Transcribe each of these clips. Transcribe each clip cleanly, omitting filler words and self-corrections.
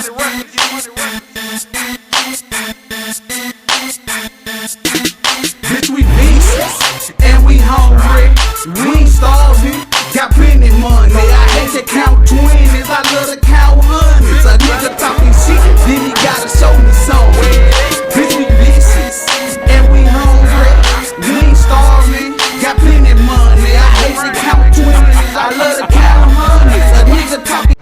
Bitch, we beasts, and we hungry. We ain't starving, got plenty money. I hate to count 20s, I love to count hundreds. A nigga talking shit, then he gotta show me something. Bitch, we beasts, and we hungry. We ain't starving, got plenty money. I hate to count 20s, I love to count hundreds. A nigga talking.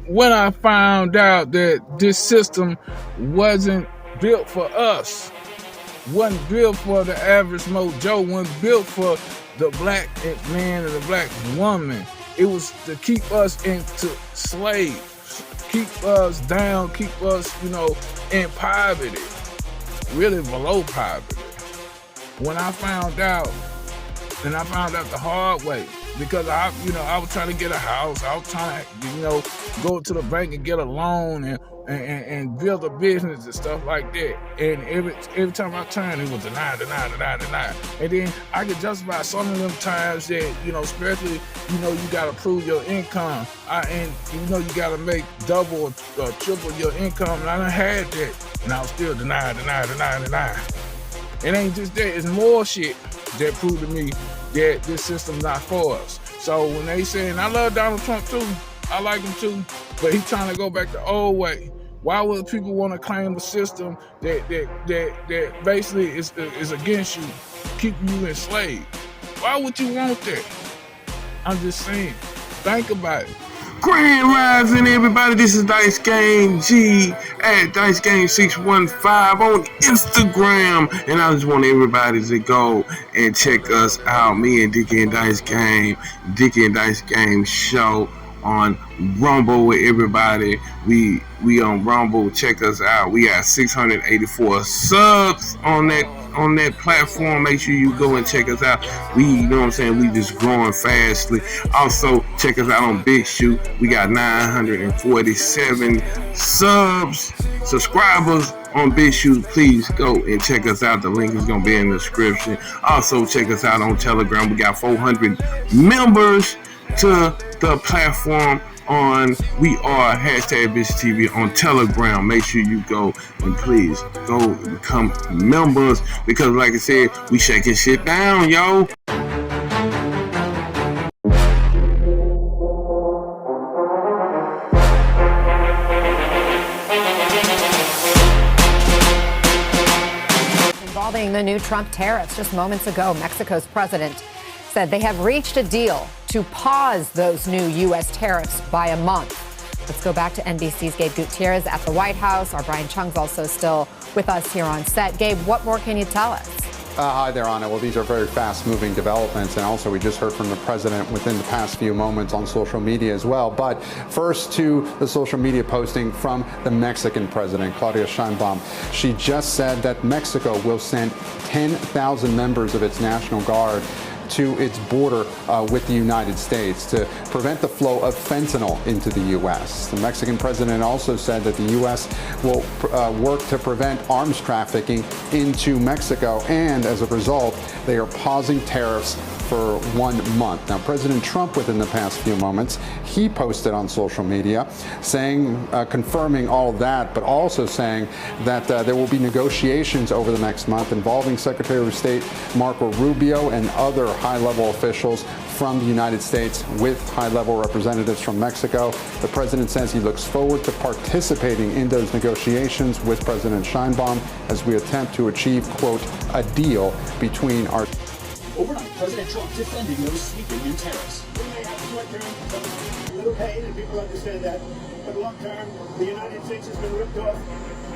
When I found out that this system wasn't built for us, wasn't built for the average Mojo, wasn't built for the black man and the black woman. It was to keep us into slaves, keep us down, keep us, in poverty, really below poverty. When I found out, and I found out the hard way, because I was trying to get a house. I was trying to, go to the bank and get a loan and build a business and stuff like that. And every time I turned, it was denied. And then I could justify some of them times that, especially, you got to prove your income. And you got to make double or triple your income. And I done had that. And I was still denied. It ain't just that. It's more shit that proved to me that this system's not for us. So when they say, and I love Donald Trump too, I like him too, but he's trying to go back the old way. Why would people want to claim a system that basically is against you, keeping you enslaved? Why would you want that? I'm just saying, think about it. Grand Rising, everybody. This is Dice Game G at Dice Game 615 on Instagram, and I just want everybody to go and check us out. Me and Dickie and Dice Game show on Rumble with everybody. We on Rumble. Check us out. We got 684 subs on that platform. Make sure you go and check us out. We just growing fastly. Also, check us out on Big Shoot. We got 947 subscribers on Big Shoot. Please go and check us out. The link is gonna be in the description. Also, check us out on Telegram. We got 400 members to the platform on We Are #BitchTV on Telegram. Make sure you go and please go become members, because like I said, we shaking shit down, yo. Involving the new Trump tariffs, just moments ago, Mexico's president said they have reached a deal to pause those new U.S. tariffs by a month. Let's go back to NBC's Gabe Gutierrez at the White House. Our Brian Chung's also still with us here on set. Gabe, what more can you tell us? Hi there, Anna. Well, these are very fast-moving developments, and also we just heard from the president within the past few moments on social media as well. But first to the social media posting from the Mexican president, Claudia Sheinbaum. She just said that Mexico will send 10,000 members of its National Guard to its border with the United States to prevent the flow of fentanyl into the U.S. The Mexican president also said that the U.S. will work to prevent arms trafficking into Mexico, and as a result, they are pausing tariffs for 1 month. Now, President Trump, within the past few moments, he posted on social media saying, confirming all of that, but also saying that there will be negotiations over the next month involving Secretary of State Marco Rubio and other high-level officials from the United States with high-level representatives from Mexico. The president says he looks forward to participating in those negotiations with President Sheinbaum as we attempt to achieve, quote, a deal between our... Overnight, President Trump defending those sweeping new tariffs. We may have short term, a little pain, and people understand that. But long term, the United States has been ripped off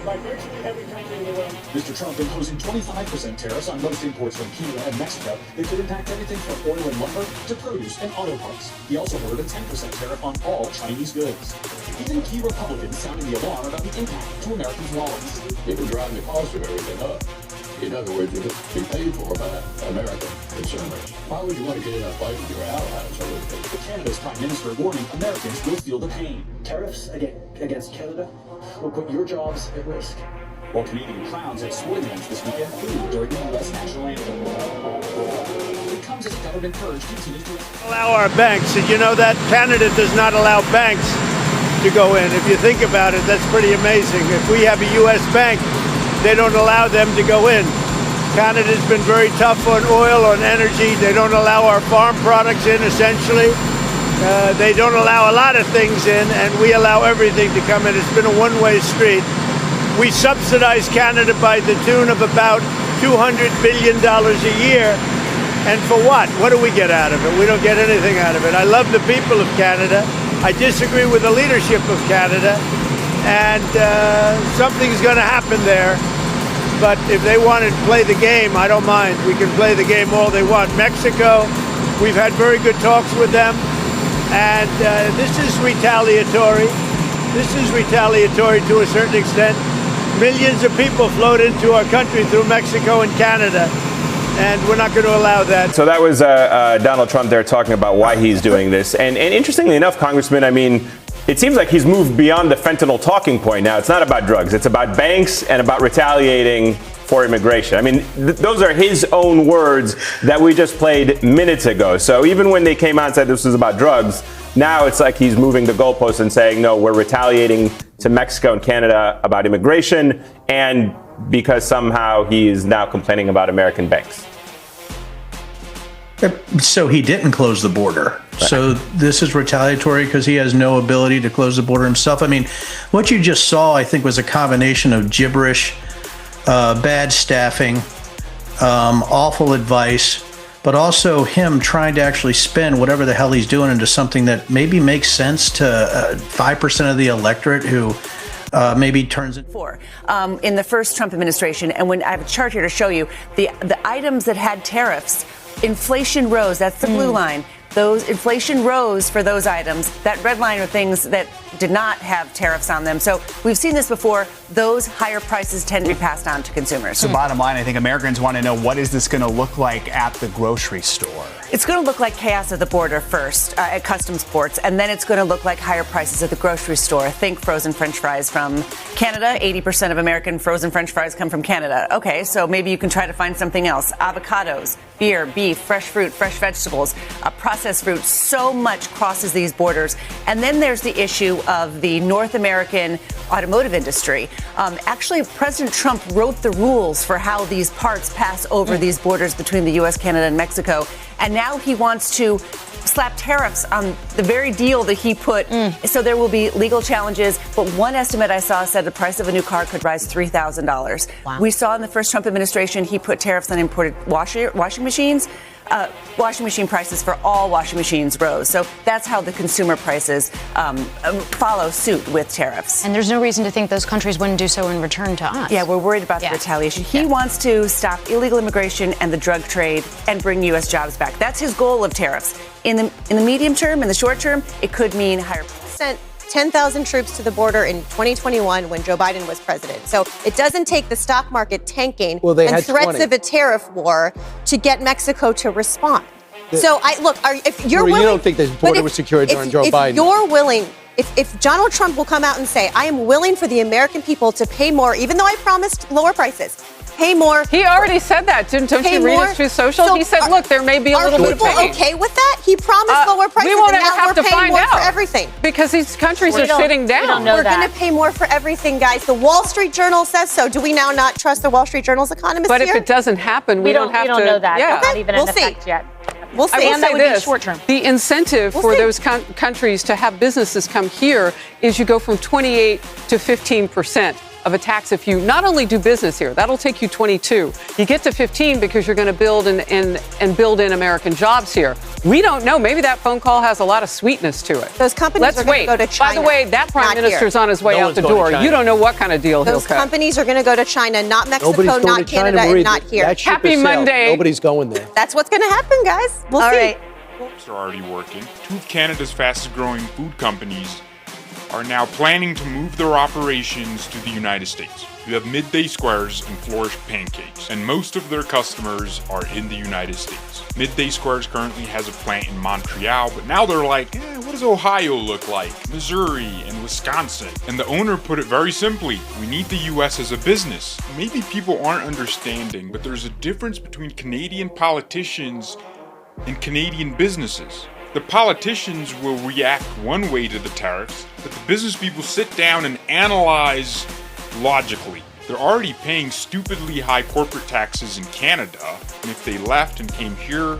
by virtually every country in the world. Mr. Trump imposing 25% tariffs on most imports from Cuba and Mexico that could impact everything from oil and lumber to produce and auto parts. He also ordered a 10% tariff on all Chinese goods. Even key Republicans sounding the alarm about the impact to Americans' wallets. It would drive the cost of everything up. In other words, it would be paid for by American consumers. Why would you want to get in a fight with your allies over the Canada's Prime Minister warning Americans will feel the pain. Tariffs against Canada? Will put your jobs at risk. While Canadian clowns at sporting events this weekend booed during the U.S. national anthem. It comes as a government purge continues to Allow our banks, and you know that Canada does not allow banks to go in. If you think about it, that's pretty amazing. If we have a U.S. bank, they don't allow them to go in. Canada's been very tough on oil, on energy. They don't allow our farm products in, essentially. They don't allow a lot of things in, and we allow everything to come in. It's been a one-way street. We subsidize Canada by the tune of about $200 billion a year. And for what? What do we get out of it? We don't get anything out of it. I love the people of Canada. I disagree with the leadership of Canada. And something's going to happen there. But if they want to play the game, I don't mind. We can play the game all they want. Mexico, we've had very good talks with them. And this is retaliatory. This is retaliatory to a certain extent. Millions of people flowed into our country through Mexico and Canada, and we're not going to allow that. So that was Donald Trump there talking about why he's doing this. And interestingly enough, Congressman, I mean, it seems like he's moved beyond the fentanyl talking point now. It's not about drugs. It's about banks and about retaliating for immigration. I mean, those are his own words that we just played minutes ago. So even when they came out and said this was about drugs, now it's like he's moving the goalposts and saying, no, we're retaliating to Mexico and Canada about immigration, and because somehow he is now complaining about American banks. So he didn't close the border. Right. So this is retaliatory because he has no ability to close the border himself. I mean, what you just saw, I think, was a combination of gibberish, bad staffing, awful advice, but also him trying to actually spin whatever the hell he's doing into something that maybe makes sense to 5% of the electorate who maybe turns it. In the first Trump administration, and when I have a chart here to show you, the items that had tariffs, inflation rose. That's the blue line. Those inflation rose for those items. That red line are things that did not have tariffs on them. So we've seen this before. Those higher prices tend to be passed on to consumers. So bottom line, I think Americans want to know, what is this going to look like at the grocery store? It's going to look like chaos at the border first, at customs ports, and then it's going to look like higher prices at the grocery store. Think frozen French fries from Canada. 80% of American frozen French fries come from Canada. Okay, so maybe you can try to find something else. Avocados, beer, beef, fresh fruit, fresh vegetables, processed fruit. So much crosses these borders. And then there's the issue of the North American automotive industry. Actually, President Trump wrote the rules for how these parts pass over these borders between the U.S., Canada, and Mexico. And now he wants to slap tariffs on the very deal that he put. So there will be legal challenges. But one estimate I saw said the price of a new car could rise $3,000. Wow. We saw in the first Trump administration, he put tariffs on imported washing machines. Washing machine prices for all washing machines rose. So that's how the consumer prices follow suit with tariffs. And there's no reason to think those countries wouldn't do so in return to us. Yeah, we're worried about the retaliation. He wants to stop illegal immigration and the drug trade and bring U.S. jobs back. That's his goal of tariffs. In the medium term, in the short term, it could mean higher. Sent 10,000 troops to the border in 2021 when Joe Biden was president. So it doesn't take the stock market tanking and threats of a tariff war to get Mexico to respond. So if you're willing, you don't think the border was secured during Joe Biden? If you're willing, if Donald Trump will come out and say, I am willing for the American people to pay more, even though I promised lower prices, pay more. He already said that. Don't you read his Truth Social? He said, look, there may be a little bit of pain. Are people okay with that? He promised lower prices, we won't and now have we're to paying find more out for everything. Because these countries are sitting down. We're going to pay more for everything, guys. The Wall Street Journal says so. Do we now not trust the Wall Street Journal's economists But here? if it doesn't happen, we don't have to. We don't know that. Yeah. It's not even in effect yet. We'll see. I will And that say would be this, short term. the incentive for those countries to have businesses come here is you go from 28 to 15% of a tax if you not only do business here. That'll take you 22. You get to 15 because you're going to build and build in American jobs here. We don't know. Maybe that phone call has a lot of sweetness to it. Those companies are going to go to China. By the way, that prime minister's on his way out the door. You don't know what kind of deal he'll cut. Those companies are going to go to China, not Mexico, not Canada, and not here. Happy Monday. Nobody's going there. That's what's going to happen, guys. We'll see. Right. Are already working. Two of Canada's fastest growing food companies are now planning to move their operations to the United States. You have Midday Squares and Flourish Pancakes, and most of their customers are in the United States. Midday Squares currently has a plant in Montreal, but now they're like, what does Ohio look like? Missouri and Wisconsin. And the owner put it very simply, we need the US as a business. Maybe people aren't understanding, but there's a difference between Canadian politicians and Canadian businesses. The politicians will react one way to the tariffs, but the business people sit down and analyze logically. They're already paying stupidly high corporate taxes in Canada, and if they left and came here,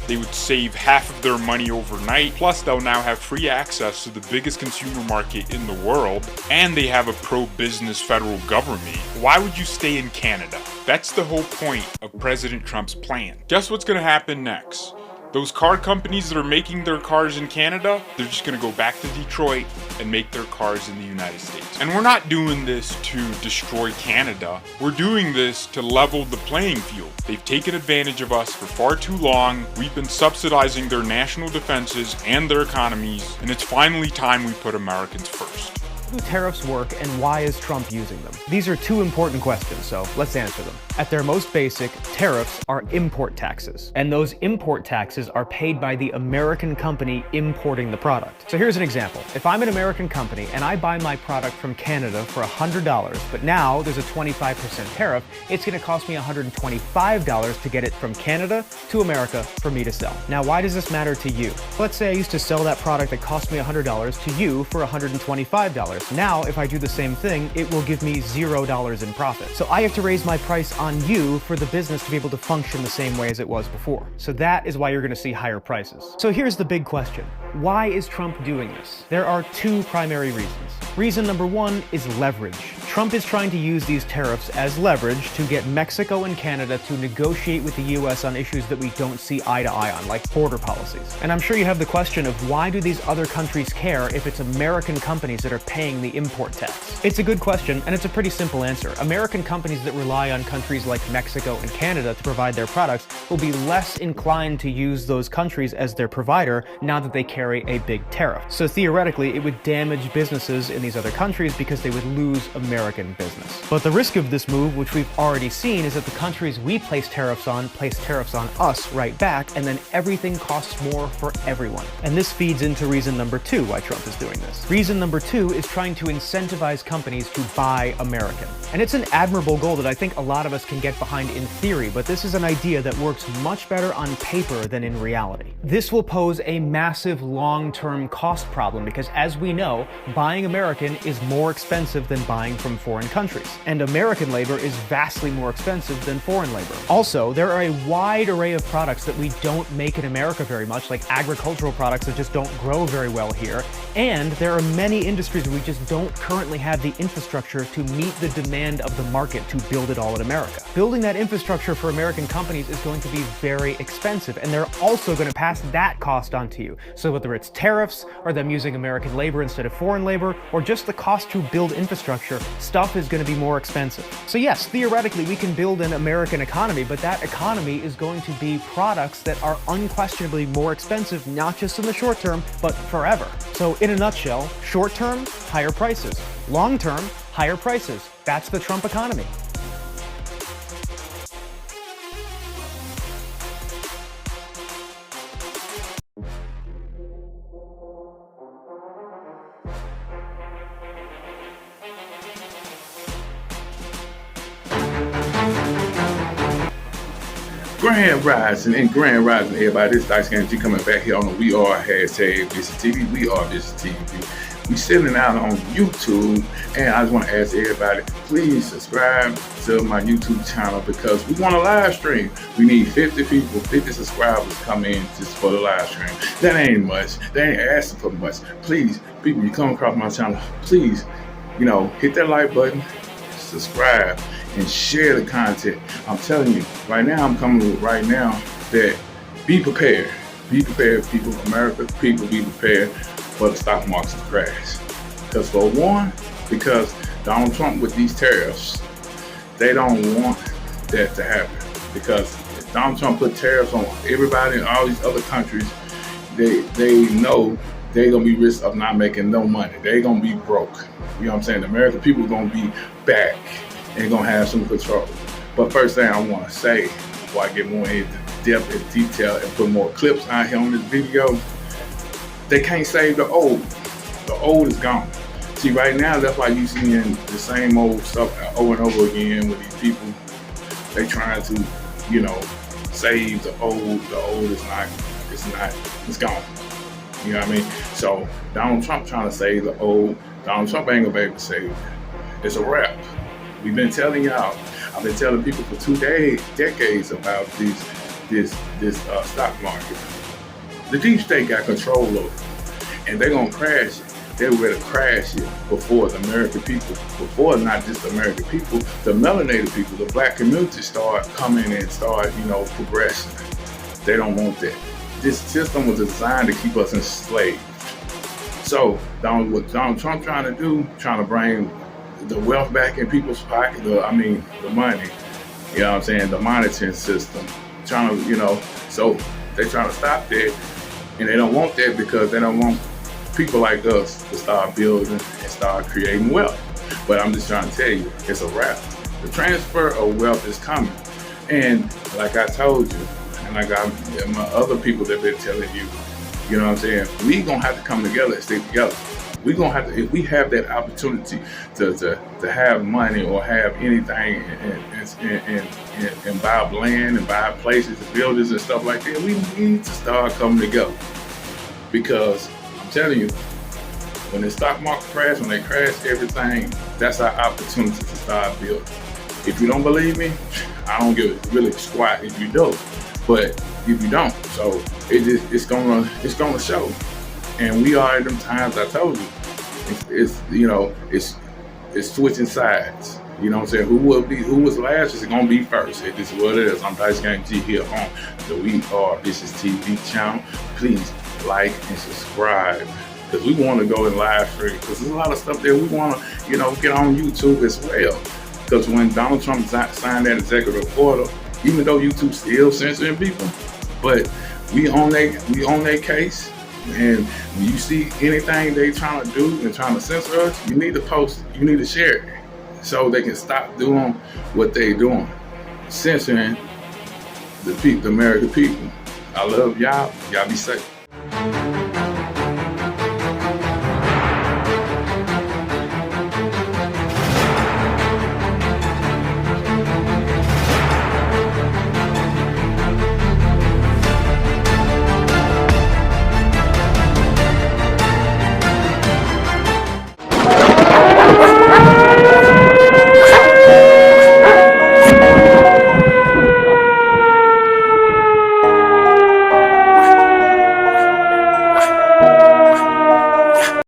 they would save half of their money overnight. Plus, they'll now have free access to the biggest consumer market in the world, and they have a pro-business federal government. Why would you stay in Canada? That's the whole point of President Trump's plan. Guess what's going to happen next? Those car companies that are making their cars in Canada, they're just going to go back to Detroit and make their cars in the United States. And we're not doing this to destroy Canada. We're doing this to level the playing field. They've taken advantage of us for far too long. We've been subsidizing their national defenses and their economies, and it's finally time we put Americans first. How do tariffs work, and why is Trump using them? These are two important questions, so let's answer them. At their most basic, tariffs are import taxes, and those import taxes are paid by the American company importing the product. So here's an example. If I'm an American company and I buy my product from Canada for $100, but now there's a 25% tariff, it's going to cost me $125 to get it from Canada to America for me to sell. Now, why does this matter to you? Let's say I used to sell that product that cost me $100 to you for $125. Now, if I do the same thing, it will give me $0 in profit. So I have to raise my price on you for the business to be able to function the same way as it was before. So that is why you're going to see higher prices. So here's the big question. Why is Trump doing this? There are two primary reasons. Reason number one is leverage. Trump is trying to use these tariffs as leverage to get Mexico and Canada to negotiate with the US on issues that we don't see eye to eye on, like border policies. And I'm sure you have the question of why do these other countries care if it's American companies that are paying the import tax? It's a good question, and it's a pretty simple answer. American companies that rely on countries like Mexico and Canada to provide their products will be less inclined to use those countries as their provider now that they carry a big tariff. So theoretically, it would damage businesses in these other countries because they would lose American business. But the risk of this move, which we've already seen, is that the countries we place tariffs on us right back, and then everything costs more for everyone. And this feeds into reason number two why Trump is doing this. Reason number two is trying to incentivize companies to buy American. And it's an admirable goal that I think a lot of us can get behind in theory, but this is an idea that works much better on paper than in reality. This will pose a massive long-term cost problem because, as we know, buying American is more expensive than buying from foreign countries. And American labor is vastly more expensive than foreign labor. Also, there are a wide array of products that we don't make in America very much, like agricultural products that just don't grow very well here. And there are many industries where we just don't currently have the infrastructure to meet the demand of the market to build it all in America. Building that infrastructure for American companies is going to be very expensive, and they're also going to pass that cost on to you. So whether it's tariffs, or them using American labor instead of foreign labor, or just the cost to build infrastructure, stuff is going to be more expensive. So yes, theoretically we can build an American economy, but that economy is going to be products that are unquestionably more expensive, not just in the short term, but forever. So in a nutshell, short term, higher prices. Long term, higher prices. That's the Trump economy. Grand Rising everybody. This is Dice Game G coming back here on the We Are #BizTV. We Are BizTV. We sitting out on YouTube, and I just want to ask everybody, please subscribe to my YouTube channel because we want a live stream. We need 50 people, 50 subscribers come in just for the live stream. That ain't much. They ain't asking for much. Please, people, you come across my channel, please, hit that like button, subscribe, and share the content. I'm telling you, right now, I'm coming with right now that be prepared. Be prepared, people. America, people, be prepared for the stock market to crash. Because for one, because Donald Trump with these tariffs, they don't want that to happen. Because if Donald Trump put tariffs on everybody in all these other countries, they know they're going to be risk of not making no money. They're going to be broke. You know what I'm saying? The American people are going to be back and gonna have some control. But first thing I want to say, before I get more into depth and detail and put more clips out here on this video, they can't save the old. The old is gone. See, right now, that's why you seeing the same old stuff over and over again with these people. They trying to, save the old. The old is not, it's gone. You know what I mean? So Donald Trump trying to save the old. Donald Trump ain't gonna be able to save it. It's a wrap. We've been telling y'all. I've been telling people for 2 decades about this stock market. The DeepState got control over it, and they're gonna crash it. They were ready to crash it before the American people, before not just the American people, the melanated people, the black community start coming and start, progressing. They don't want that. This system was designed to keep us enslaved. So what Donald Trump trying to do, trying to bring the wealth back in people's pocket, the money, the monitoring system, trying to, so they trying to stop that, and they don't want that because they don't want people like us to start building and start creating wealth. But I'm just trying to tell you, it's a wrap. The transfer of wealth is coming. And like I told you, and like my other people that been telling you, you know what I'm saying? We gonna have to come together and stay together. We gonna have to, if we have that opportunity to have money or have anything and buy land and buy places and buildings and stuff like that, we need to start coming together. Because I'm telling you, when the stock market crash, when they crash everything, that's our opportunity to start building. If you don't believe me, I don't give a really squat if you do. But if you don't, so it's gonna show. And we are at them times I told you. It's switching sides. You know what I'm saying? Who was last is gonna be first. It is what it is. I'm Dice Gang G here on the We Are Vicious TV channel. Please like and subscribe, because we want to go in live stream, because there's a lot of stuff that we want to get on YouTube as well. Because when Donald Trump signed that executive order, even though YouTube's still censoring people, but we on their case. And when you see anything they trying to do and trying to censor us, you need to post it. You need to share it so they can stop doing what they doing, censoring the American people. I love y'all. Y'all be safe.